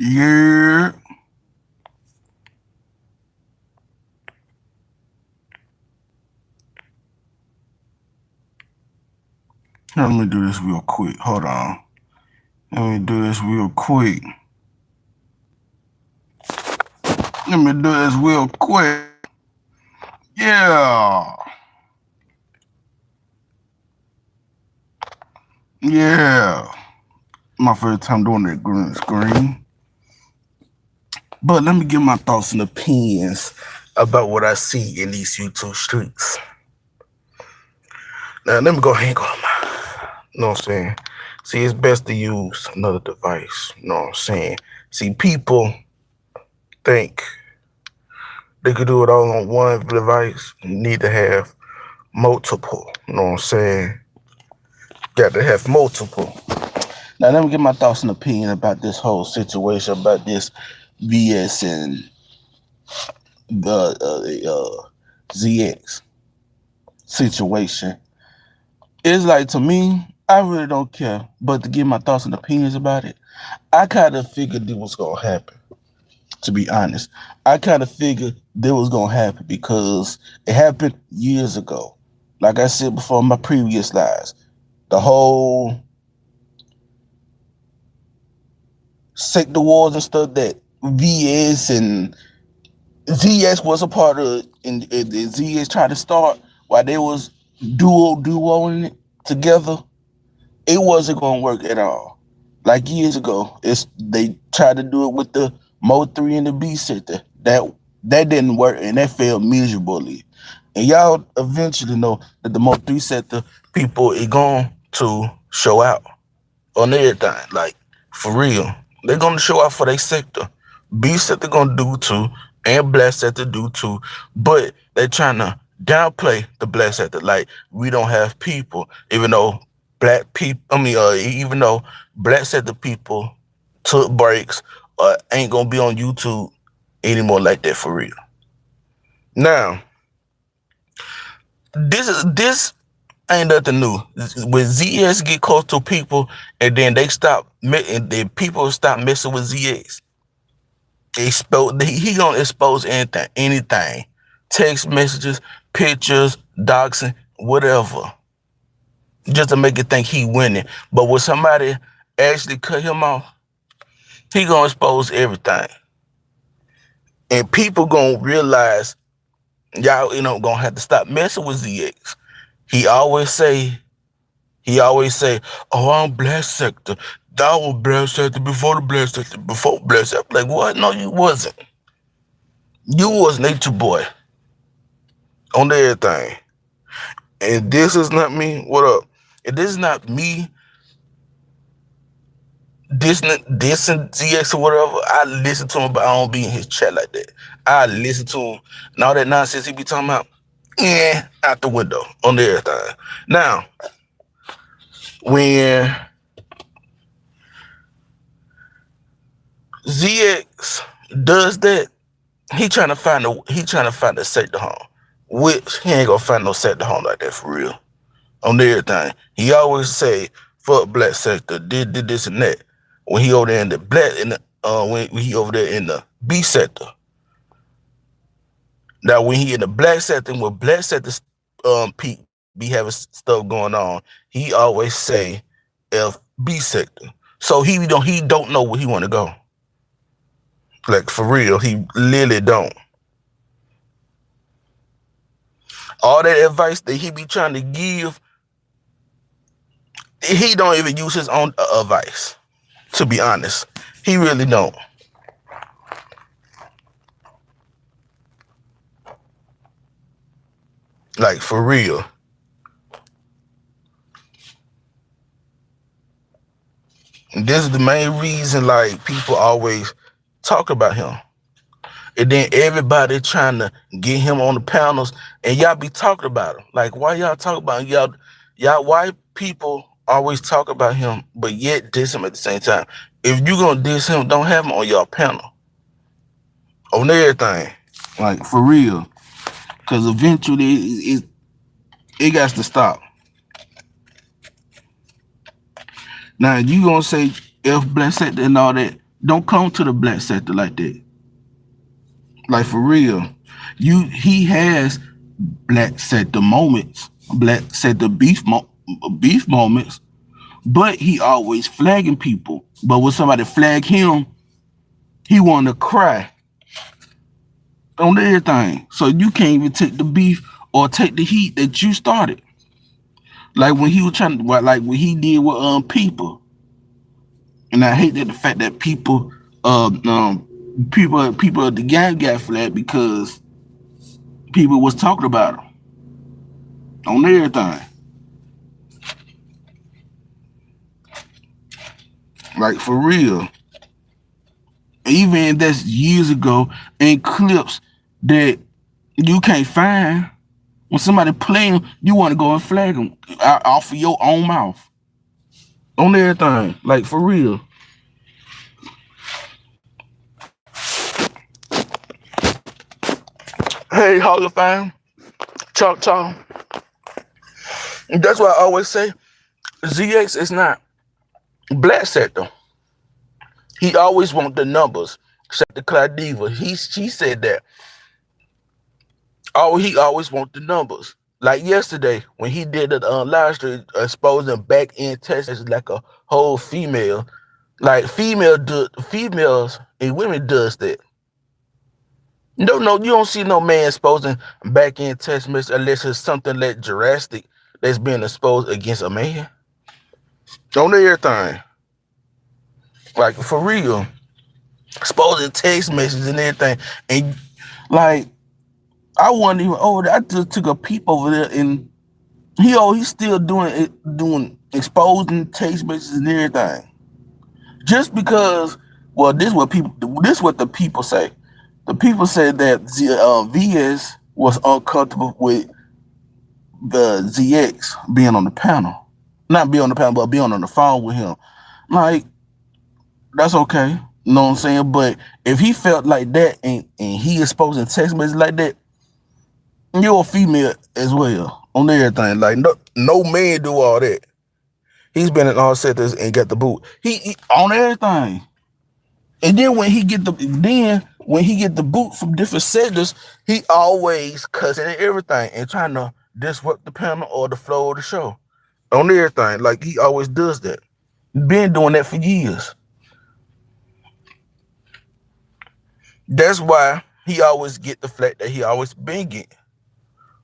Yeah. Let me do this real quick. Hold on. Let me do this real quick. Let me do this real quick. Yeah. Yeah. My first time doing that green screen. But let me give my thoughts and opinions about what I see in these YouTube streets. Now, let me go hang on my, you know what I'm saying? See, it's best to use another device, you know what I'm saying? See, people think they could do it all on one device. You need to have multiple, you know what I'm saying? Got to have multiple. Now, let me get my thoughts and opinion about this whole situation, about this VS and ZX situation. It's like, to me, I really don't care. But to give my thoughts and opinions about it, I kind of figured it was going to happen, to be honest. I kind of figured that was going to happen because it happened years ago. Like I said before in my previous lives, the whole sector wars and stuff that VS and ZS was a part of, and ZS tried to start while they was duoing it together, it wasn't gonna work at all. Like years ago, they tried to do it with the Mo 3 and the B sector. That didn't work and that failed miserably. And y'all eventually know that the Mo 3 sector people are going to show out on everything. Like, for real. They're gonna show out for their sector. B sector gonna do too, and black sector do too. But they trying to downplay the black sector. Like, we don't have people, even though black people. Even though black sector people took breaks, ain't gonna be on YouTube anymore like that for real. Now, this ain't nothing new. When ZS get close to people, and then and then people stop messing with ZX. He gonna expose anything, text messages, pictures, doxing, whatever, just to make it think he winning. But when somebody actually cut him off, he gonna expose everything, and people gonna realize y'all, gonna have to stop messing with ZX. He always say, "Oh, I'm black sector. That was black sector before the black sector, before black sector." Like, what? No, you wasn't. You was Nature Boy on everything. And this is not me. What up? And this is not me dissing ZX or whatever. I listen to him, but I don't be in his chat like that. I listen to him and all that nonsense he be talking about. Yeah, out the window on everything. Now, when ZX does that, he trying to find a sector home, which he ain't gonna find no sector home like that for real. On everything, he always say fuck black sector, did this and that. When he over there in the black in the when he over there in the B sector. Now when he in the black sector, when black sector be having stuff going on, he always say FB sector. So he don't know where he want to go. Like, for real, he literally don't. All that advice that he be trying to give, he don't even use his own advice. To be honest, he really don't. Like, for real. And this is the main reason, like, people always talk about him. And then everybody trying to get him on the panels, and y'all be talking about him. Like, why y'all talk about him? Y'all, why people always talk about him, but yet diss him at the same time? If you gonna diss him, don't have him on your panel. On everything. Like, for real. Because eventually it got to stop. Now, you gonna say F black sector and all that, Don't come to the black sector like that. Like for real. He has black sector moments, black sector beef moments, but he always flagging people. But when somebody flag him, he want to cry on everything. So you can't even take the beef or take the heat that you started. Like when he was trying to, like when he did with people. And I hate that the fact that people at the gang got flagged because people was talking about him on everything. Like for real. Even that's years ago in clips that you can't find. When somebody play them, you want to go and flag them off of your own mouth. On everything. Like for real. Hey, Hall of Fame. Choctaw. And that's why I always say ZX is not black sector. He always want the numbers. Except the 𝔇𝔞𝔲𝔮𝔲𝔞𝔫. She said that. Oh, he always want the numbers. Like yesterday when he did the live stream exposing back in Texas like a whole female. Like females and women does that. No, you don't see no man exposing back end text message unless it's something that drastic that's being exposed against a man. On everything. Like for real. Exposing text messages and everything. And like I wasn't even over there. I just took a peep over there and he's still doing exposing text messages and everything. Just because, well, this is what the people say. The people said that VS was uncomfortable with the ZX being on the panel. Not being on the panel, but being on the phone with him. Like, that's okay. You know what I'm saying? But if he felt like that and he exposing text messages like that, you're a female as well. On everything. Like, no man do all that. He's been in all sectors and got the boot. He on everything. And then when he get the boot from different sectors, he always cussing at everything and trying to disrupt the panel or the flow of the show. On everything. Like he always does that. Been doing that for years. That's why he always get the flack that he always been getting.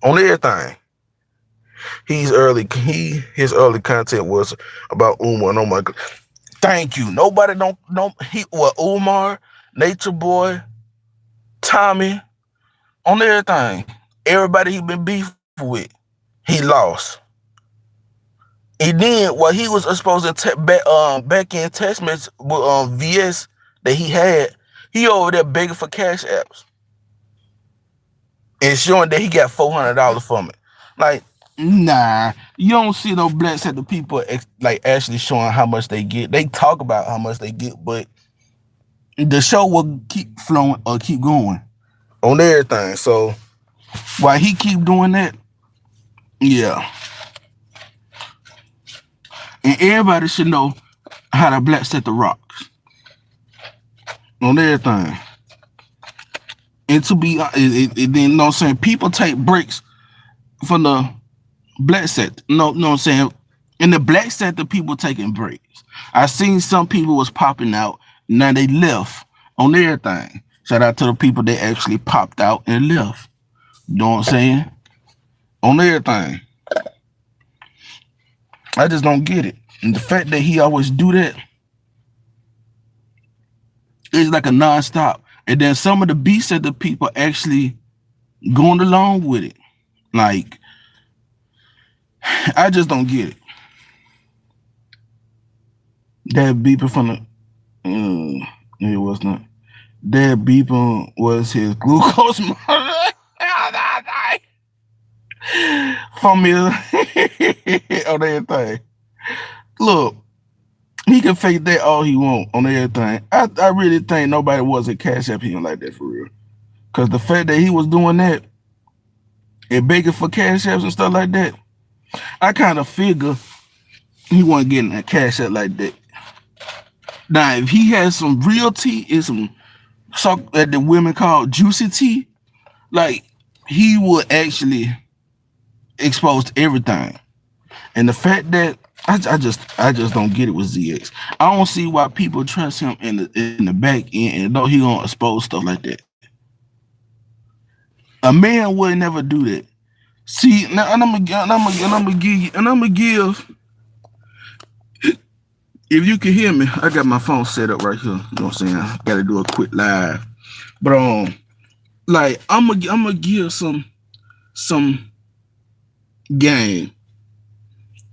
On everything. His early content was about Umar. Oh my God. Thank you. Nobody Umar, Nature Boy, Tommy, on everything. Everybody he been beefing with, he lost. And then what he was supposed to back in text message with VS that he had, he over there begging for cash apps. And showing that he got $400 from it. Like, nah, you don't see no black sector people like actually showing how much they get. They talk about how much they get, but the show will keep flowing or keep going on everything. So while he keep doing that, yeah. And everybody should know how the black sector rocks on everything. And to be, then you know what I'm saying, people take breaks from the black sector. No, know what I'm saying? In the black sector, people taking breaks. I seen some people was popping out, now they left on everything. Shout out to the people that actually popped out and left. You know what I'm saying? On everything. I just don't get it. And the fact that he always do that is like a non-stop. And then some of the B sector people actually going along with it. Like, I just don't get it. That beeping from the it was not. That beeping was his glucose monitor. From his on everything. Look, he can fake that all he want on everything. I really think nobody wasn't cash up him like that for real. Cause the fact that he was doing that and begging for cash apps and stuff like that, I kind of figure he wasn't getting a cash app like that. Now, if he has some real tea and some that the women call juicy tea, like he would actually expose everything. And the fact that I just don't get it with ZX. I don't see why people trust him in the back end and know he gonna expose stuff like that. A man would never do that. See now, and I'm gonna give. If you can hear me, I got my phone set up right here. You know what I'm saying? I gotta do a quick live, but like I'm gonna give some game.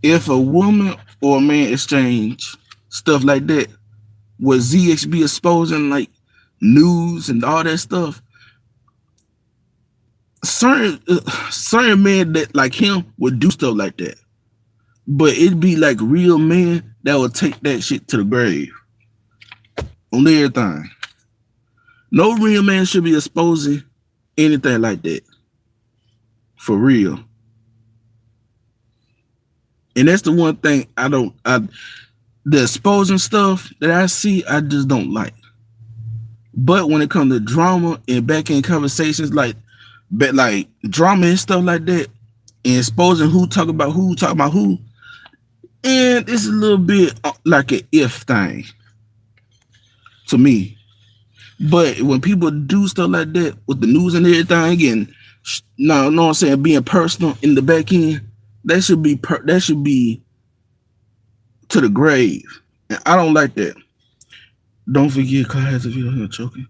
If a woman or a man exchange stuff like that, would ZX be exposing like news and all that stuff? Certain men that like him would do stuff like that, but it'd be like real men that would take that shit to the grave on everything. No real man should be exposing anything like that for real. And that's the one thing I don't. The exposing stuff that I see, I just don't like. But when it comes to drama and back end conversations, like drama and stuff like that, and exposing who talk about who, and it's a little bit like an if thing to me. But when people do stuff like that with the news and everything, and no, what I'm saying, being personal in the back end, that should be to the grave. And I don't like that. Don't forget class if you're here choking.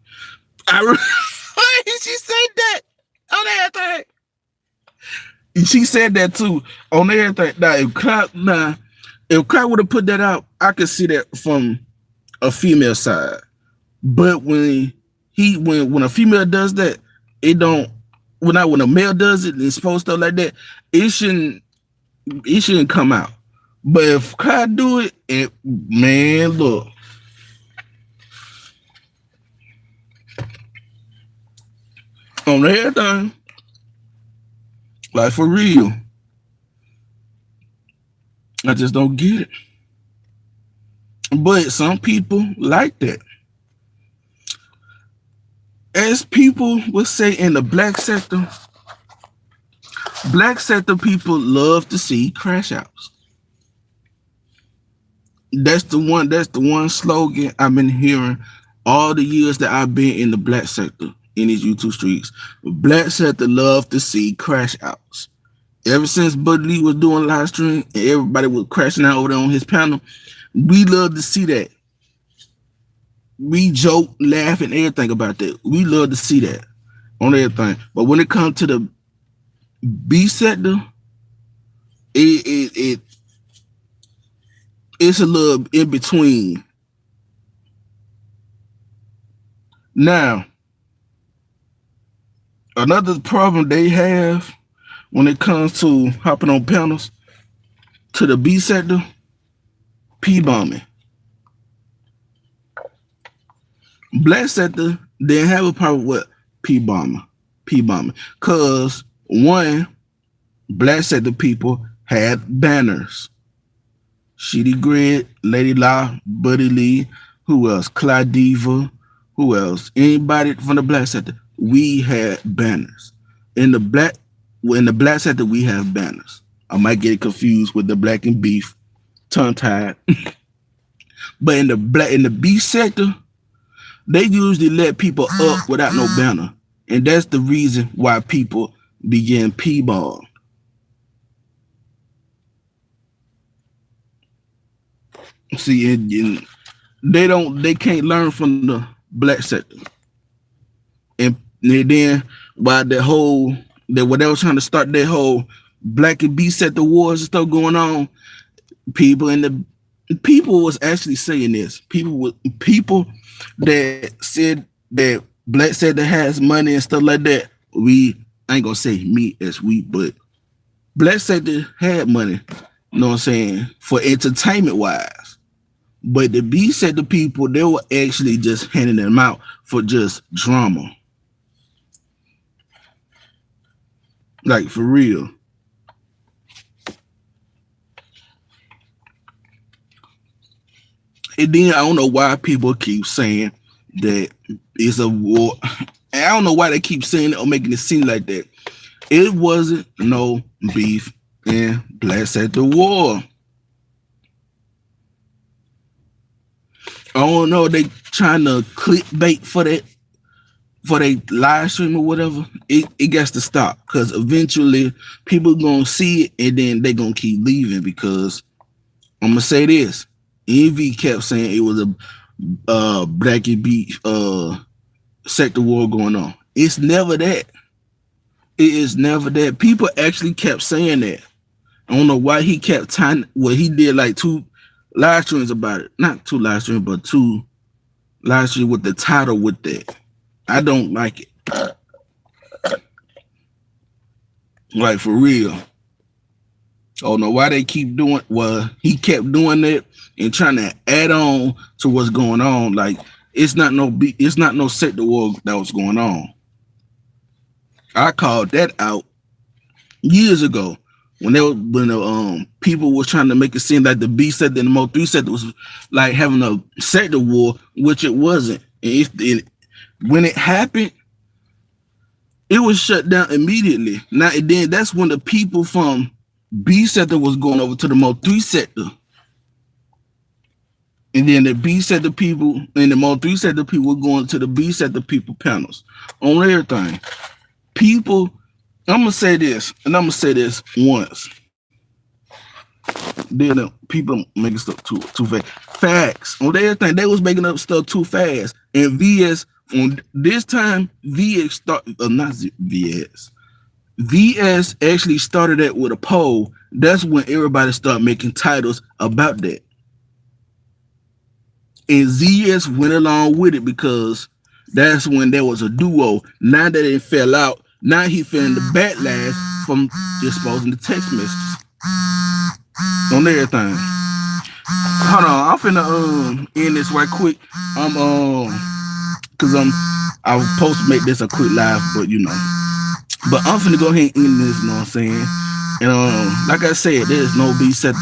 She said that on everything. She said that too on everything. If Clark would have put that out, I could see that from a female side. But when a female does that, it don't. When a male does it and expose stuff like that, it shouldn't come out. But if Clark do it, man, look. On everything, like for real, I just don't get it. But some people like that. As people would say in the black sector people love to see crash outs. That's the one slogan I've been hearing all the years that I've been in the black sector in these YouTube streets. Black sector love to see crash outs. Ever since Buddy Lee was doing live stream and everybody was crashing out over there on his panel, we love to see that. We joke, laugh, and everything about that. We love to see that on everything. But when it comes to the B sector, it's a little in between. Now, another problem they have when it comes to hopping on panels to the B sector, P bombing. Black sector didn't have a problem with P bombing, because one, black sector people had banners. Shitty Grid, Lady La, Buddy Lee, who else? Cladiva, who else? Anybody from the black sector? We had banners. In the black sector, we have banners. I might get confused with the black and beef, tongue tied. But in the B sector, they usually let people up without no banner. And that's the reason why people begin P-ball. See, they can't learn from the black sector. And then while when they were trying to start that whole black and B sector wars and stuff going on, people was actually saying this. People that said that black sector has money and stuff like that. I ain't gonna say me as we, but black sector had money, you know what I'm saying, for entertainment wise. But the B sector people, they were actually just handing them out for just drama. Like for real. And then I don't know why people keep saying that it's a war. And I don't know why they keep saying it or making it seem like that. It wasn't no beef in Black Sector War. I don't know. They trying to clickbait for that, for they live stream or whatever. It gets to stop, because eventually people gonna see it and then they gonna keep leaving. Because I'm gonna say this: Envy kept saying it was a Black and beef sector war going on. It's never that. It is never that. People actually kept saying that. I don't know why he kept tying. Well, he did like 2 live streams about it. Not 2 live streams, but 2 live streams with the title with that. I don't like it. Like, for real. I don't know why they keep doing. Well, he kept doing that and trying to add on to what's going on. Like, it's not no sector war that was going on. I called that out years ago when people was trying to make it seem like the B sector and the Mo 3 sector was like having a sector war, which it wasn't. And when it happened, it was shut down immediately. Now and then, that's when the people from B sector was going over to the Mo 3 sector. And then the B sector people and the Mo 3 sector people were going to the B sector people panels on everything. People, I'm gonna say this, and I'm gonna say this once. Then people making stuff too fast. Facts on everything. They was making up stuff too fast. And VS on this time, VS actually started that with a poll. That's when everybody started making titles about that. And ZS went along with it because that's when there was a duo. Now that it fell out, now he feeling the backlash from exposing the text messages on everything. Hold on, I'm finna end this right quick. Cause I was supposed to make this a quick live, but But I'm finna go ahead and end this, you know what I'm saying? And like I said, there's no B sector,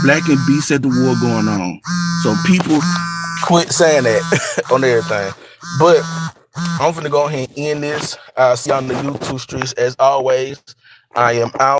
Black and B sector war going on. So people quit saying that on everything. But I'm finna go ahead and end this. I'll see y'all on the YouTube streets as always. I am out.